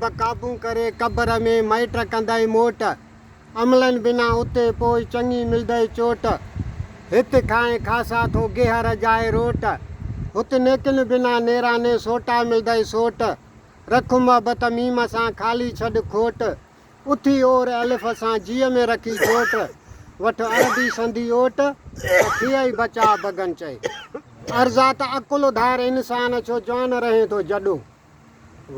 बकाबू करे कब्र में माइट कंदई मोट अमलन बिना उते पोइ चङी मिलदई चोट हित खाए खासा थो गेहर जाए रोट हुत नेकिन बिना नेराने सोटा मिलदई सोट रख मोहब्बत मीम सां खाली छॾ खोट उथी ओर अलिफ सां जीअ में रखी चोट वठ अरबी संधी ओट थियई बचा बगन चई अर्ज़ा त अकुल धार इंसान छो जवान रहे थो जॾो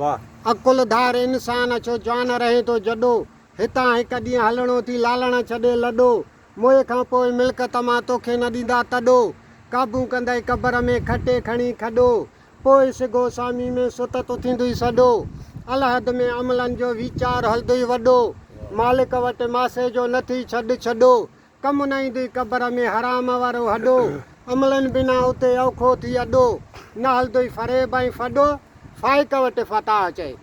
वाह अकुल धार इंसान छो जवान रहे थो जॾो हितां हिकु ॾींहुं हलणो थी लालण छॾे लॾो मोए खां पोइ मिल्कत मां तोखे न ॾींदा तॾो काबू कंदई कब्र में खटे खणी खॾो पोइ सिगो सामी में सुत तो थींदुई सॾो अलहद में अमलनि जो वीचार हलंदुई वॾो मालिक वटि मासे जो नथी छॾो कमु न ईंदुई कब्र में हराम वारो हॾो अमलनि बिना उते औखो थी अॾो न हलंदुई फरेब ऐं फॾो फाइक वटि फता चए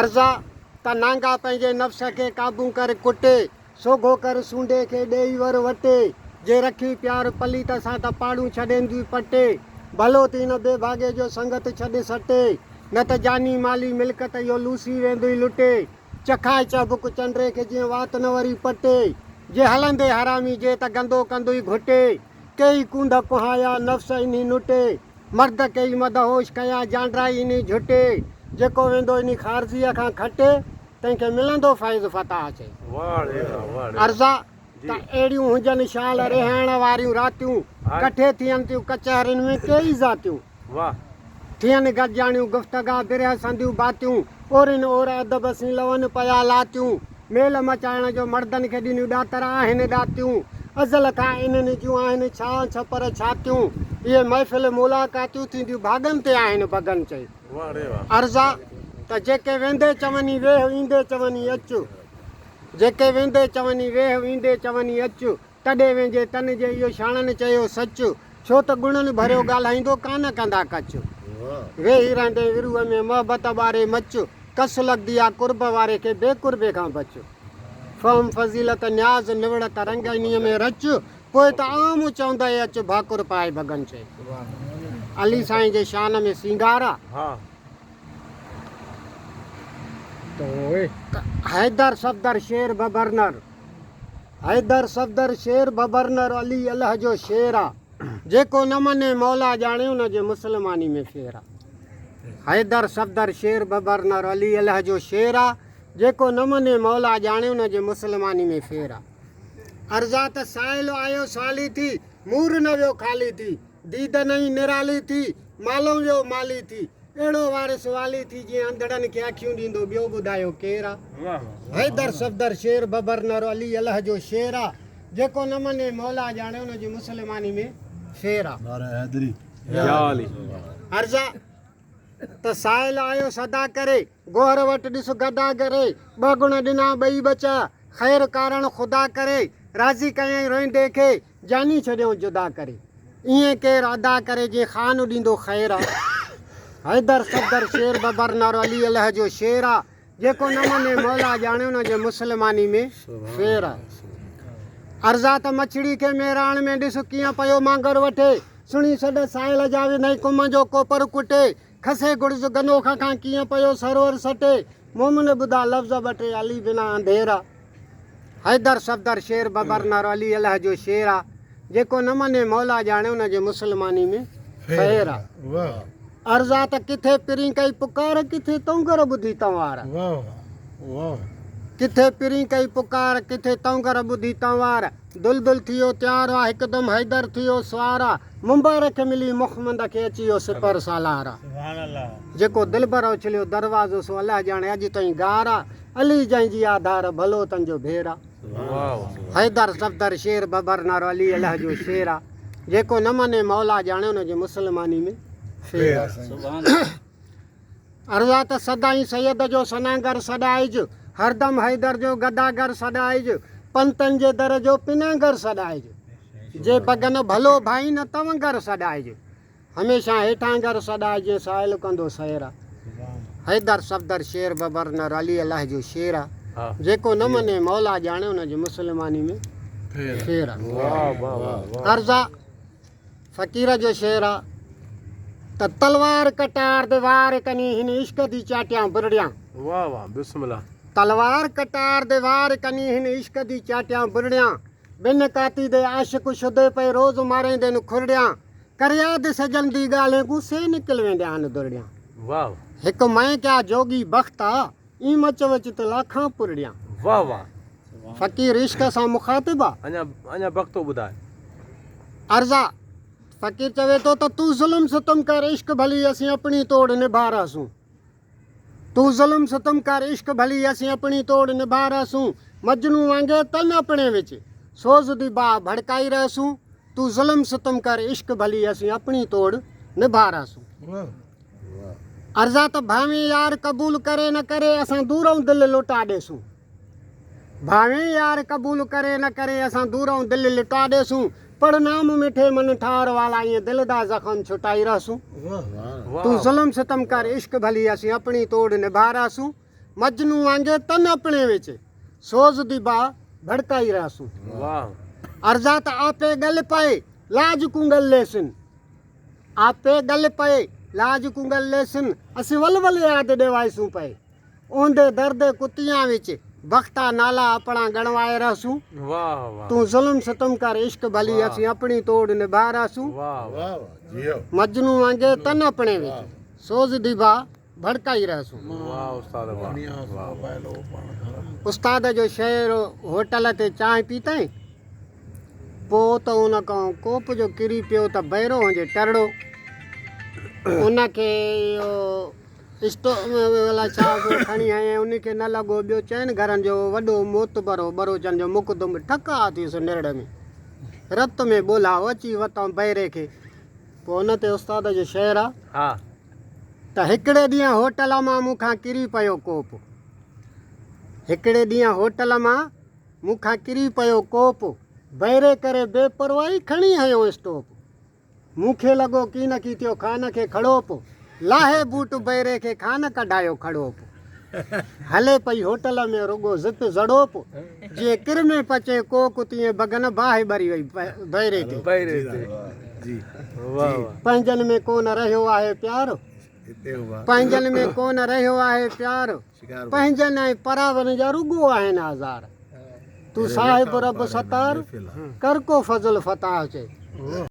अर्ज़ा त नांगा पंहिंजे नफ़्स खे काबू करे कुटे सोघो कर सूंडे खे ॾेई वर वटे जे रखी प्यार पलीत सां त पाड़ू छॾींदी पटे भलो थी न बेभागे जो संगत छॾे सटे न त जानी माली मिल्कत इहो लूसी वेंदुई लुटे चखाए चबुक चंड्रे खे जीअं वात न वरी पटे जे हलंदे हरामी जे त गंदो कंदुई घुटे कई कूंड कुहाया नफ़्स इनी नुटे मर्द कई मदहोश कया जांड्राई इनी झुटे जेको वेंदो इनी ख़ारज़ीअ खां खटे तंहिंखे मिलंदो फ़ैज़ फताह चई अर्ज़ा त अहिड़ियूं हुजनि शाल रिहाइण वारियूं रातियूं कठे थियनि थियूं कचहरियुनि में कई ज़ातियूं थियनि गॾिजाणियूं गुफ़्तगा बिरह संदियूं बातियूं ओरिन ओर अदब सी लवनि पया लातियूं मेल मचाइण जो मर्दनि खे ॾिनियूं ॾातर आहिनि ॾातियूं अज़ल खां इन्हनि जूं आहिनि छा छपर छातियूं इहे महफ़िल मुलाक़ातियूं थींदियूं भाॻनि ते आहिनि भॻनि चई अर्ज़ा त जेके वेंदे चवनी वेह ईंदे चवनी अचु जेके वेंदे चवनी वेह ईंदे चवनी अचु तॾहिं वेंजे तन जे इहो शाणनि चयो सचु छो त गुणनि भरियो ॻाल्हाईंदो कान कंदा कचु वेही रहंदे विरूअ में मोहबत ॿारे मचु कस लॻंदी आहे कुर्ब वारे खे बेकुर्बे खां बचु फ़हम फज़ीलत न्याज़ निवड़त रंग इन्हीअ में रचु पोइ त आम चवंदई अचु भाकुर पाए भॻनि चई अली साईं जे शान में सिंगार आहे हैदर सफ़दर शेर बबरनर हैदर सफ़दर शेर बबरनर अली अल्लाह जो शेर आहे जेको न मने मौला ॼाणे उन जे मुस्लमानी में फेर आहे हैदर सफ़दर शेर बबरनर अली अल्लाह जो शेर आहे जेको न मने मौला ॼाणे उन जे मुस्लमानी में फेर आहे अर्ज़ा त साहिल आयो साली थी मूर न वियो ख़ाली थी दीद नई निराली थी मालो वियो माली थी अहिड़ो वारिस वाली थी जीअं अंधड़नि खे अखियूं ॾींदो ॿियो ॿुधायो केरु आहे हैदर सफ़दर शेर बबरनर अली अल्लाह जो शेर आहे जेको न मने मौला ॼाणे उन जी मुस्लमानी में फेर आहे अर्ज़ा त साहिल आयो सदा करे गोहर वटि ॾिस गदा करे ॿ गुण ॾिना ॿई बचा ख़ैर कारण ख़ुदा करे राज़ी कयईं रोईंदे खे जानी छॾियऊं जुदा करे ईअं केरु अदा करे जीअं ख़ान ॾींदो ख़ैर आहे हैदर सफ़दर शेर बबरनर अली अल्लाह जो शेर आहे जेको न मने मौला ॼाणे उन जे मुस्लमानी में फेर आहे अर्ज़ा त मछड़ी खे मेराण में ॾिस कीअं पियो मांगर वठे सुणी छॾ साहिल जा विनई कुम जो कोपर कुटे खसे गुड़ज़ गनोख खां कीअं पियो सरोवर सटे मोमिन ॿुधा लफ़्ज़ ॿ टे अली बिना अंधेरा हैदर सफ़दर शेर बबरनर अली अल्लाह जो शेर आहे जेको न मने मौला ॼाणे उन जे मुस्लमानी में फेर आहे अर्ज़ा त किथे पिरी कई पुकार किथे तोंगर ॿुधी तंवार किथे पिरी कई पुकार किथे तोंगर ॿुधी तंवार दुलदुल थियो तयार आहे हिकदमि हैदर थियो सवार आहे मुबारक मिली मुहम्मद खे अची वियो सिपर सालार आहे जेको दिलबर उछलियो दरवाज़ो सो अलाह ॼाणे अॼु ताईं गार आहे अली जंहिंजी आधार भलो तंजो भेर आहे हैदर सफ़दर शेर बबरनर अली अल्लाह जो शेर आहे जेको न मने मौला ॼाणे उन जी मुस्लमानी में फेर आहे अर्ज़ा त सदाई सैयद जो सनागर सॾाइज हरदम हैदर जो गदागर सॾाइज पंतनि जे दर जो पिनागर सॾाइज जे बगन भलो भाई न तवंगर सॾाइज हमेशह हेठांगर सॾाइज साहिल कंदो सैर आहे हैदर सफ़दर शेर बबरनर अली अल्लाह जो शेर आहे जेको न मने मौला ॼाणे उन जी मुस्लमानी में फेर आहे अर्ज़ा फ़क़ीर जो शेर आहे त तलवार कटार दीवार कनी हिन इश्क दी चाटियां बुरड़ियां वाह वाह बिस्मिल्लाह। तलवार कटार दे वार कनी हिन इश्क दी चाटियां बुरड़ियां बिन काती दे आशिक शुदे पे रोज मारेंदे नु खुरड़ियां करिया दे सजन दी गाले गुस्से निकल वेंदे आन दुरड़ियां। वाह हिक मैं क्या जोगी बख्ता ई मच वच त लाखां पुरड़ियां। वाह वाह। फकीर इश्क सां मुखातिबा अञा अञा वक़्तु ॿुधाए। अर्जा फकीर चवे तो तू जुल्म सितम कर इश्क भली असीं अपनी तोड़ निभा रहासूं। तू जुल्म सितम कर इश्क भली असीं अपनी तोड़ निभा रहासूं। मजनू वांगे तन अपने विच सोज दी बा भड़काई रहासूं। तू जुल्म सितम कर इश्क भली असीं अपनी तोड़ निभा रहासूं। अर्जा त भावें यार कबूल करे न करे असां दूरों दिल लुटा ॾेसूं। भावें यार कबूल करे न करे असां दूरों दिल लुटा ॾेसूं। पर नाम मिठे मन ठार वाला ये दिल दा जख्म छुटाई रहासूं। तू जुल्म सितम कर इश्क भली असीं अपनी तोड़ निभा रहासूं। मजनू वांगे तन अपने विच सोज दी बा भड़काई रहासूं। वाह। अर्जा त आपे गल पाए लाज कुंगल लेसिन। आपे गल पाए लाज कुंगल लेसिन असीं वल वल याद ॾेवाइसूं पए। ओंदे दर्द कुतियां विच बख्ता नाला अपना गणवाए रहासूं। वाह वाह। तू जुल्म सितम कर इश्क भली असीं अपनी तोड़ निभा रहासूं। वाह वाह। मजनू वांगे तन अपने विच सोज दी बा भड़काई रहासूं। वाह उस्ताद वाह। उस्ताद जो शेर होटल ते चांहि पीतई पोइ त उन खां कोप जो किरी पियो त बहिरो हुजे टरड़ो। उनखे इहो स्टोव छा खणी आए उनखे न लॻो ॿियो चइनि घरनि जो वॾो मोतबरो बरोचन जो मुकदुम ठका थियुसि निड़ में रत में ॿोलाव अची वरितऊं बहिरे खे। पोइ उन ते उस्ताद जो शेर आहे हा त हिकिड़े ॾींहुं होटल मां मूंखां किरी पियो कोप। हिकिड़े ॾींहुं होटल मां मूंखां किरी पियो कोप बहिरे करे बेपरवाही खणी हयो स्टोप। मूंखे लॻो की न की थियो खान खे खड़ोप लाहे बूट बहिरे खे खान कढायो खड़ोप। हले पई होटल में रुगो ज़िप ज़ड़ोप जीअं किर में पचे कोक तीअं बगन बाहि ॿरी वई बहिरे ते। पंहिंजनि में कोन रहियो आहे प्यार पंहिंजनि में कोन रहियो आहे प्यार पंहिंजनि ऐं परावनि जा रुगो आहिनि आज़ार। तू साहिब रब सतार कर को फज़ल फताह चए।